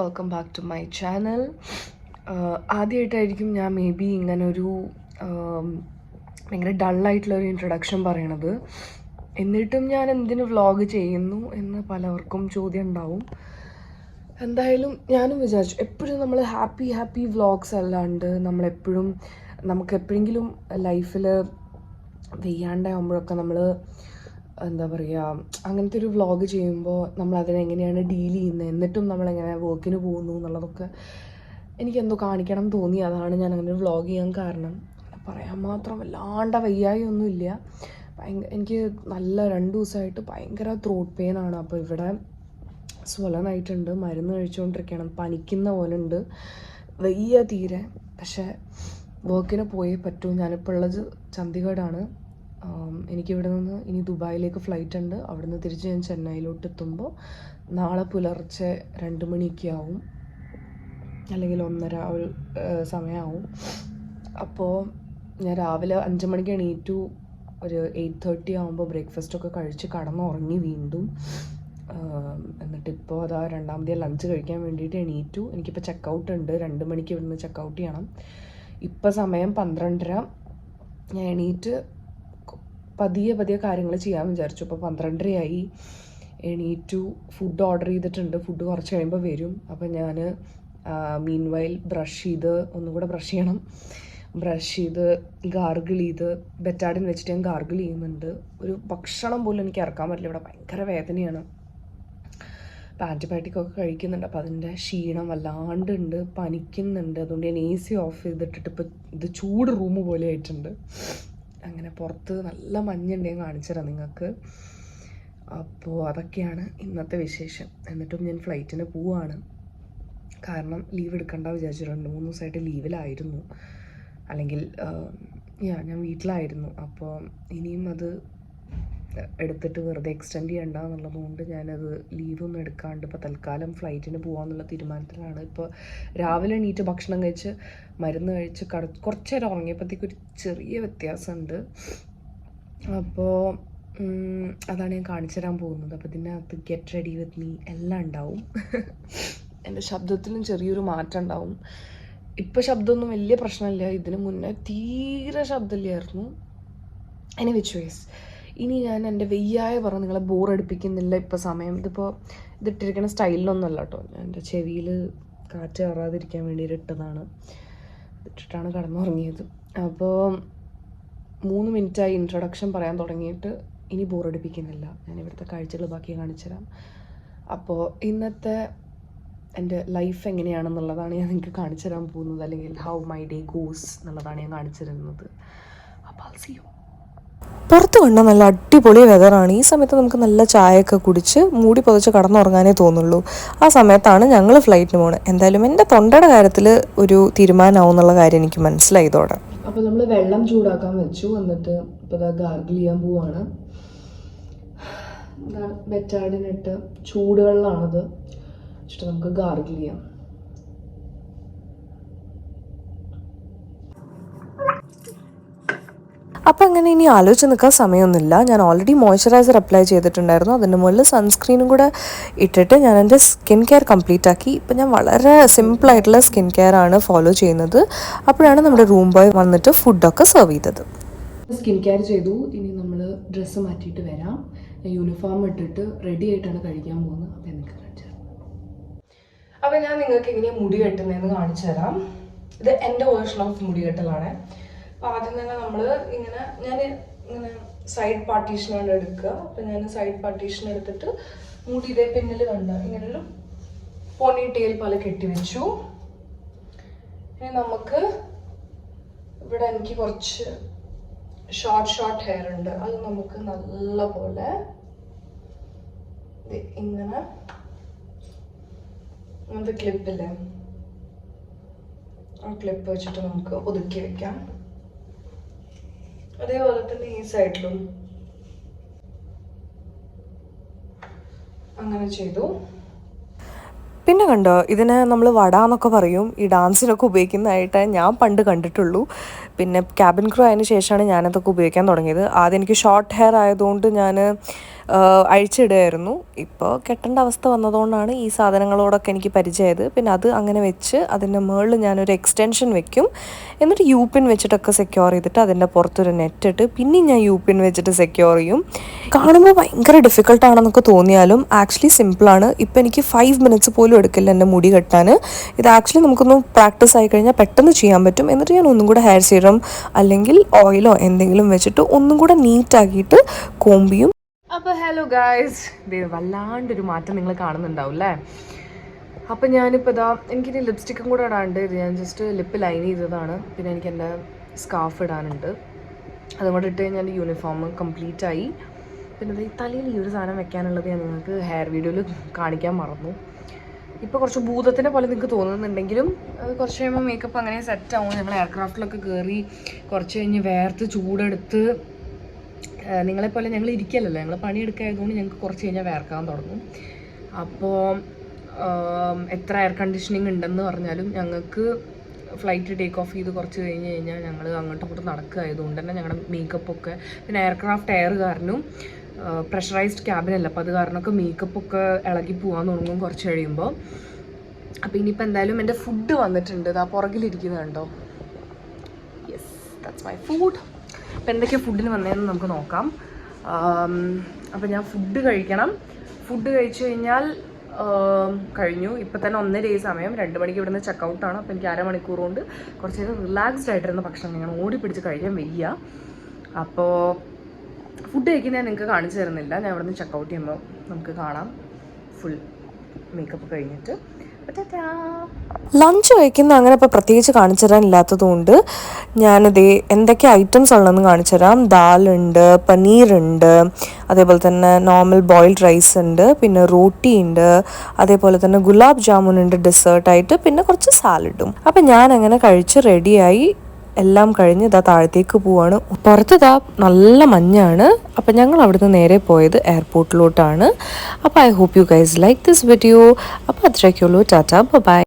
Welcome back to my channel. ആദ്യമായിട്ടായിരിക്കും ഞാൻ may be ഇങ്ങനൊരു ഭയങ്കര ഡള്ളായിട്ടുള്ളൊരു ഇൻട്രൊഡക്ഷൻ പറയണത്. എന്നിട്ടും ഞാൻ എന്തിന് വ്ളോഗ് ചെയ്യുന്നു എന്ന് പലവർക്കും ചോദ്യം ഉണ്ടാവും. എന്തായാലും ഞാനും വിചാരിച്ചു, എപ്പോഴും നമ്മൾ ഹാപ്പി വ്ളോഗ്സ് അല്ലാണ്ട് നമുക്ക് എപ്പോഴെങ്കിലും ലൈഫിൽ വെയ്യാണ്ടാകുമ്പോഴൊക്കെ നമ്മൾ എന്താ പറയുക, അങ്ങനത്തെ ഒരു വ്ളോഗ് ചെയ്യുമ്പോൾ നമ്മൾ അതിനെങ്ങനെയാണ് ഡീൽ ചെയ്യുന്നത്, എന്നിട്ടും നമ്മളെങ്ങനെ വർക്കിന് പോകുന്നു എന്നുള്ളതൊക്കെ എനിക്കെന്തോ കാണിക്കണം തോന്നി. അതാണ് ഞാൻ അങ്ങനെ ഒരു വ്ളോഗ് ചെയ്യാൻ കാരണം. പറയാൻ മാത്രം വല്ലാണ്ട് വയ്യായി ഒന്നുമില്ല. എനിക്ക് നല്ല 2 ദിവസമായിട്ട് ഭയങ്കര ത്രോട്ട് പെയിനാണ്. അപ്പോൾ ഇവിടെ സ്വലനായിട്ടുണ്ട്, മരുന്ന് കഴിച്ചുകൊണ്ടിരിക്കണം. പനിക്കുന്ന പോലെ ഉണ്ട്, വയ്യ തീരെ. പക്ഷേ വർക്കിന് പോയേ പറ്റൂ. ഞാനിപ്പോൾ ഉള്ളത് ചണ്ഡീഗഡാണ്. എനിക്കിവിടെ നിന്ന് ഇനി ദുബായിലേക്ക് ഫ്ലൈറ്റ് ഉണ്ട്. അവിടുന്ന് തിരിച്ച് ഞാൻ ചെന്നൈയിലോട്ട് എത്തുമ്പോൾ നാളെ പുലർച്ചെ 2 മണിയൊക്കെ ആവും, അല്ലെങ്കിൽ 1:30 ഒരു സമയമാവും. അപ്പോൾ ഞാൻ രാവിലെ 5 മണിക്ക് എണീറ്റു. ഒരു 8:30 ആകുമ്പോൾ ബ്രേക്ക്ഫാസ്റ്റൊക്കെ കഴിച്ച് കടന്നുറങ്ങി വീണ്ടും. എന്നിട്ടിപ്പോൾ അതാ രണ്ടാമത്തെ ലഞ്ച് കഴിക്കാൻ വേണ്ടിയിട്ട് എണീറ്റു. എനിക്കിപ്പോൾ ചെക്കൗട്ട് ഉണ്ട്, 2 മണിക്ക് ഇവിടുന്ന് ചെക്കൗട്ട് ചെയ്യണം. ഇപ്പം സമയം 12:30. ഞാൻ എണീറ്റ് പതിയെ കാര്യങ്ങൾ ചെയ്യാൻ വിചാരിച്ചു. ഇപ്പോൾ 12:30 ആയി. എണീറ്റു, ഫുഡ് ഓർഡർ ചെയ്തിട്ടുണ്ട്. ഫുഡ് കുറച്ച് കഴിയുമ്പോൾ വരും. അപ്പം ഞാൻ മീൻവൈൽ ഒന്നുകൂടെ ബ്രഷ് ചെയ്യണം. ബ്രഷ് ചെയ്ത് ഗാർഗിൾ ചെയ്ത് ബെറ്റാഡിൻ വെച്ചിട്ട് ഞാൻ ഗാർഗിൾ ചെയ്യുന്നുണ്ട്. ഒരു ഭക്ഷണം പോലും എനിക്ക് ഇറക്കാൻ പറ്റില്ല, ഇവിടെ ഭയങ്കര വേദനയാണ്. ഇപ്പം ആൻറ്റിബയോട്ടിക്കൊക്കെ കഴിക്കുന്നുണ്ട്. അപ്പോൾ അതിൻ്റെ ക്ഷീണം വല്ലാണ്ടുണ്ട്, പനിക്കുന്നുണ്ട്. അതുകൊണ്ട് ഞാൻ AC ഓഫ് ചെയ്തിട്ടിട്ട് ഇപ്പോൾ ഇത് ചൂട് റൂം പോലെ ആയിട്ടുണ്ട്. അങ്ങനെ പുറത്ത് നല്ല മഞ്ഞുണ്ട്, ഞാൻ കാണിച്ചു തരാം നിങ്ങൾക്ക്. അപ്പോൾ അതൊക്കെയാണ് ഇന്നത്തെ വിശേഷം. എന്നിട്ടും ഞാൻ ഫ്ലൈറ്റിന് പോവുകയാണ്. കാരണം ലീവ് എടുക്കണ്ട വിചാരിച്ചു. 2-3 ദിവസമായിട്ട് ലീവിലായിരുന്നു, അല്ലെങ്കിൽ ഞാൻ വീട്ടിലായിരുന്നു. അപ്പോൾ ഇനിയും അത് എടുത്തിട്ട് വെറുതെ എക്സ്റ്റെൻഡ് ചെയ്യണ്ട എന്നുള്ളതുകൊണ്ട് ഞാനത് ലീവൊന്നും എടുക്കാണ്ട് ഇപ്പോൾ തൽക്കാലം ഫ്ലൈറ്റിന് പോകാമെന്നുള്ള തീരുമാനത്തിലാണ്. ഇപ്പോൾ രാവിലെ എണീറ്റ് ഭക്ഷണം കഴിച്ച് മരുന്ന് കഴിച്ച് കുറച്ച് നേരം ഉറങ്ങിയപ്പോഴത്തേക്ക് ഒരു ചെറിയ വ്യത്യാസമുണ്ട്. അപ്പോൾ അതാണ് ഞാൻ കാണിച്ചു തരാൻ പോകുന്നത്. അപ്പോൾ ഇതിനകത്ത് ഗെറ്റ് റെഡി വിത്ത് മീ എല്ലാം ഉണ്ടാവും. എൻ്റെ ശബ്ദത്തിലും ചെറിയൊരു മാറ്റം ഉണ്ടാവും. ഇപ്പോൾ ശബ്ദമൊന്നും വലിയ പ്രശ്നമില്ല, ഇതിന് മുന്നേ തീരെ ശബ്ദമില്ലായിരുന്നു. എനി വിച്ച് വേസ്, ഇനി ഞാൻ എൻ്റെ വെയ്യായ പറഞ്ഞ് നിങ്ങളെ ബോറടിപ്പിക്കുന്നില്ല. ഇപ്പോൾ സമയം ഇതിട്ടിരിക്കുന്ന സ്റ്റൈലിലൊന്നുമല്ല കേട്ടോ. ഞാൻ എൻ്റെ ചെവിയിൽ കാറ്റ് കയറാതിരിക്കാൻ വേണ്ടിയിട്ട് ഇട്ടതാണ്. ഇട്ടിട്ടാണ് കടന്നുറങ്ങിയത്. അപ്പോൾ 3 മിനിറ്റായി ഇൻട്രൊഡക്ഷൻ പറയാൻ തുടങ്ങിയിട്ട്. ഇനി ബോറടിപ്പിക്കുന്നില്ല, ഞാൻ ഇവിടുത്തെ കാഴ്ചകൾ ബാക്കി കാണിച്ചു തരാം. അപ്പോൾ ഇന്നത്തെ എൻ്റെ ലൈഫ് എങ്ങനെയാണെന്നുള്ളതാണ് ഞാൻ നിങ്ങൾക്ക് കാണിച്ചു തരാൻ പോകുന്നത്, അല്ലെങ്കിൽ ഹൗ മൈ ഡേ ഗോസ് എന്നുള്ളതാണ് ഞാൻ കാണിച്ചു തരുന്നത്. അപ്പോൾ സീ യു. പുറത്ത് കണ്ട നല്ല അടിപൊളി വെതറാണ്. ഈ സമയത്ത് നമുക്ക് നല്ല ചായയൊക്കെ കുടിച്ച് മൂടി പൊതിച്ച് കടന്നുറങ്ങാനേ തോന്നുള്ളൂ. ആ സമയത്താണ് ഞങ്ങൾ ഫ്ലൈറ്റിന് പോകുന്നത്. എന്തായാലും എൻ്റെ തൊണ്ടയുടെ കാര്യത്തിൽ ഒരു തീരുമാനമാവും എന്നുള്ള കാര്യം എനിക്ക് മനസ്സിലായതോടെ. അപ്പോൾ നമ്മൾ വെള്ളം ചൂടാക്കാൻ വെച്ചു. എന്നിട്ട് ഇപ്പോൾ ഇതാ ഗാർഗിൾ ചെയ്യാൻ പോവാണ്. ഇതാണ് ബെറ്റാഡിനിട്ട് ചൂടുവെള്ളമാണത് വെച്ചിട്ട് നമുക്ക് ഗാർഗിൾ ചെയ്യാം. അപ്പം അങ്ങനെ ഇനി ആലോചിച്ച് നിൽക്കാൻ സമയമൊന്നുമില്ല. ഞാൻ ഓൾറെഡി മോയ്സ്ചറൈസർ അപ്ലൈ ചെയ്തിട്ടുണ്ടായിരുന്നു. അതിൻ്റെ മുകളിൽ സൺസ്ക്രീനും കൂടെ ഇട്ടിട്ട് ഞാൻ എൻ്റെ സ്കിൻ കെയർ കംപ്ലീറ്റ് ആക്കി. ഇപ്പം ഞാൻ വളരെ സിമ്പിളായിട്ടുള്ള സ്കിൻ കെയർ ആണ് ഫോളോ ചെയ്യുന്നത്. അപ്പോഴാണ് നമ്മുടെ റൂം ബോയ് വന്നിട്ട് ഫുഡൊക്കെ സെർവ് ചെയ്തത്. സ്കിൻ കെയർ ചെയ്തു. ഇനി നമ്മൾ ഡ്രസ്സ് മാറ്റിയിട്ട് വരാം. യൂണിഫോം ഇട്ടിട്ട് റെഡി ആയിട്ടാണ് കഴിക്കാൻ പോകുന്നത്. അപ്പോൾ എനിക്ക് കാണിച്ചു തരാം. അപ്പോൾ ഞാൻ നിങ്ങൾക്ക് എങ്ങനെയാണ് മുടി കെട്ടുന്നതെന്ന് കാണിച്ചു തരാം. ഇത് എൻ്റെ വേർഷൻ ഓഫ് മുടി കെട്ടലാണ്. അപ്പോൾ ആദ്യം തന്നെ ഞാൻ ഇങ്ങനെ സൈഡ് പാർട്ടീഷനാണ് എടുക്കുക. അപ്പോൾ ഞാൻ സൈഡ് പാർട്ടീഷൻ എടുത്തിട്ട് മുടി ഇതേ പിന്നിൽ ഇങ്ങനൊരു പോണി ടെയിൽ പോലെ കെട്ടിവെച്ചു. ഇനി നമുക്ക് ഇവിടെ എനിക്ക് കുറച്ച് ഷോർട്ട് ഹെയർ ഉണ്ട്. അത് നമുക്ക് നല്ല പോലെ ഇങ്ങനെ അങ്ങനത്തെ ക്ലിപ്പില്ലേ, ആ ക്ലിപ്പ് വെച്ചിട്ട് നമുക്ക് ഒതുക്കി വെക്കാം. അതേപോലെ തന്നെ ഈ സൈഡിലും അങ്ങനെ ചെയ്തു. പിന്നെ കണ്ടോ, ഇതിനെ നമ്മൾ വട എന്നൊക്കെ പറയും. ഈ ഡാൻസിനൊക്കെ ഉപയോഗിക്കുന്നതായിട്ട് ഞാൻ പണ്ട് കണ്ടിട്ടുള്ളൂ. പിന്നെ ക്യാബിൻ ക്രൂ ആയതിനു ശേഷമാണ് ഞാനതൊക്കെ ഉപയോഗിക്കാൻ തുടങ്ങിയത്. ആദ്യം എനിക്ക് ഷോർട്ട് ഹെയർ ആയതുകൊണ്ട് ഞാൻ അഴിച്ചിടുമായിരുന്നു. ഇപ്പോൾ കെട്ടേണ്ട അവസ്ഥ വന്നതുകൊണ്ടാണ് ഈ സാധനങ്ങളോടൊക്കെ എനിക്ക് പരിചയമായത്. പിന്നെ അത് അങ്ങനെ വെച്ച് അതിൻ്റെ മുകളിൽ ഞാനൊരു എക്സ്റ്റൻഷൻ വെക്കും. എന്നിട്ട് യൂപിൻ വെച്ചിട്ടൊക്കെ സെക്യൂർ ചെയ്തിട്ട് അതിൻ്റെ പുറത്തൊരു നെറ്റ് ഇട്ട് പിന്നെ ഞാൻ യൂപിൻ വെച്ചിട്ട് സെക്യൂർ ചെയ്യും. കാണുമ്പോൾ ഭയങ്കര ഡിഫിക്കൽട്ടാണെന്നൊക്കെ തോന്നിയാലും ആക്ച്വലി സിമ്പിളാണ്. ഇപ്പം എനിക്ക് 5 മിനിറ്റ്സ് പോലും എടുക്കില്ല എൻ്റെ മുടി കെട്ടാൻ. ഇത് ആക്ച്വലി നമുക്കൊന്ന് പ്രാക്ടീസ് ആയി കഴിഞ്ഞാൽ പെട്ടെന്ന് ചെയ്യാൻ പറ്റും. എന്നിട്ട് ഞാൻ ഒന്നും കൂടെ ഹെയർ സീറം അല്ലെങ്കിൽ ഓയിലോ എന്തെങ്കിലും വെച്ചിട്ട് ഒന്നും കൂടെ നീറ്റാക്കിയിട്ട് കോംബ് ചെയ്യും. അപ്പോൾ ഹലോ ഗായ്സ്, ഇത് വല്ലാണ്ടൊരു മാറ്റം നിങ്ങൾ കാണുന്നുണ്ടാവും അല്ലേ? അപ്പം ഞാനിപ്പോൾ ഇതാ എനിക്കിനി ലിപ്സ്റ്റിക്കും കൂടെ ഇടാണ്ട് ഇത് ഞാൻ ജസ്റ്റ് ലിപ്പ് ലൈൻ ചെയ്തതാണ്. പിന്നെ എനിക്ക് എൻ്റെ സ്കാർഫ് ഇടാനുണ്ട്, അതും കൂടെ ഇട്ട് കഴിഞ്ഞാൽ യൂണിഫോം കംപ്ലീറ്റ് ആയി. പിന്നെ ഈ തലയിൽ ഈ ഒരു സാധനം വെക്കാനുള്ളത് ഞാൻ നിങ്ങൾക്ക് ഹെയർ വീഡിയോയിൽ കാണിക്കാൻ മറന്നു. ഇപ്പോൾ കുറച്ച് ഭൂതത്തിനെ പോലെ നിങ്ങൾക്ക് തോന്നുന്നുണ്ടെങ്കിലും അത് കുറച്ച് കഴിയുമ്പോൾ മേക്കപ്പ് അങ്ങനെ സെറ്റാവും. ഞങ്ങൾ എയർക്രാഫ്റ്റിലൊക്കെ കയറി കുറച്ച് കഴിഞ്ഞ് വേർത്ത് ചൂടെടുത്ത് നിങ്ങളെപ്പോലെ ഞങ്ങൾ ഇരിക്കലല്ലോ, ഞങ്ങൾ പണിയെടുക്കായതുകൊണ്ട് ഞങ്ങൾക്ക് കുറച്ച് കഴിഞ്ഞാൽ വേർക്കാൻ തുടങ്ങും. അപ്പോൾ എത്ര എയർ കണ്ടീഷനിങ് ഉണ്ടെന്ന് പറഞ്ഞാലും ഞങ്ങൾക്ക് ഫ്ലൈറ്റ് ടേക്ക് ഓഫ് ചെയ്ത് കുറച്ച് കഴിഞ്ഞ് കഴിഞ്ഞാൽ ഞങ്ങൾ അങ്ങോട്ടും ഇങ്ങോട്ടും നടക്കുകയായതുകൊണ്ട് തന്നെ ഞങ്ങളുടെ മേക്കപ്പൊക്കെ, പിന്നെ എയർക്രാഫ്റ്റ് എയർ കാരണം പ്രഷറൈസ്ഡ് ക്യാബിനല്ല, അപ്പോൾ അത് കാരണമൊക്കെ മേക്കപ്പൊക്കെ ഇളകി പോകാൻ തുടങ്ങും കുറച്ച് കഴിയുമ്പോൾ. അപ്പോൾ ഇനിയിപ്പോൾ എന്തായാലും എൻ്റെ ഫുഡ് വന്നിട്ടുണ്ട്, അത് ആ പുറകിലിരിക്കുന്നത് കണ്ടോ. Yes, that's my food. അപ്പോൾ എന്തൊക്കെയാണ് ഫുഡിന് വന്നതെന്ന് നമുക്ക് നോക്കാം. അപ്പോൾ ഞാൻ ഫുഡ് കഴിക്കണം. ഫുഡ് കഴിച്ചു കഴിഞ്ഞാൽ കഴിഞ്ഞു. ഇപ്പം തന്നെ 1:30 സമയം, 2 മണിക്ക് ഇവിടുന്ന് ചെക്കൗട്ടാണ്. അപ്പോൾ എനിക്ക് അരമണിക്കൂർ കൊണ്ട് കുറച്ച് നേരം റിലാക്സ്ഡ് ആയിട്ടിരുന്ന ഭക്ഷണം ഞാൻ ഓടി പിടിച്ച് കഴിക്കാൻ വയ്യ. അപ്പോൾ ഫുഡ് കഴിക്കുന്നത് ഞാൻ നിങ്ങൾക്ക് കാണിച്ചു തരുന്നില്ല, ഞാൻ ഇവിടുന്ന് ചെക്കൗട്ട് ചെയ്യുമ്പോൾ നമുക്ക് കാണാം ഫുൾ മേക്കപ്പ് കഴിഞ്ഞിട്ട്. ലഞ്ച് കഴിക്കുന്ന അങ്ങനെ ഇപ്പോൾ പ്രത്യേകിച്ച് കാണിച്ചു തരാനില്ലാത്തതുകൊണ്ട് ഞാനിത് എന്തൊക്കെ ഐറ്റംസ് ഉള്ളതെന്ന് കാണിച്ചു തരാം. ദാലുണ്ട്, പനീറുണ്ട്, അതേപോലെ തന്നെ നോർമൽ ബോയിൽഡ് റൈസ് ഉണ്ട്, പിന്നെ റോട്ടി ഉണ്ട്, അതേപോലെ തന്നെ ഗുലാബ് ജാമുൻ ഉണ്ട് ഡെസേർട്ടായിട്ട്, പിന്നെ കുറച്ച് സാലഡും. അപ്പം ഞാൻ അങ്ങനെ കഴിച്ച് റെഡിയായി എല്ലാം കഴിഞ്ഞ് ഇതാ താഴത്തേക്ക് പോവാണ്. പുറത്ത് ഇതാ നല്ല മഞ്ഞാണ്. അപ്പം ഞങ്ങൾ അവിടുന്ന് നേരെ പോയത് എയർപോർട്ടിലോട്ടാണ്. അപ്പോൾ I hope you guys like this video. അപ്പോൾ അത്രയ്ക്കുള്ളൂ. ടാറ്റാ, ബൈ.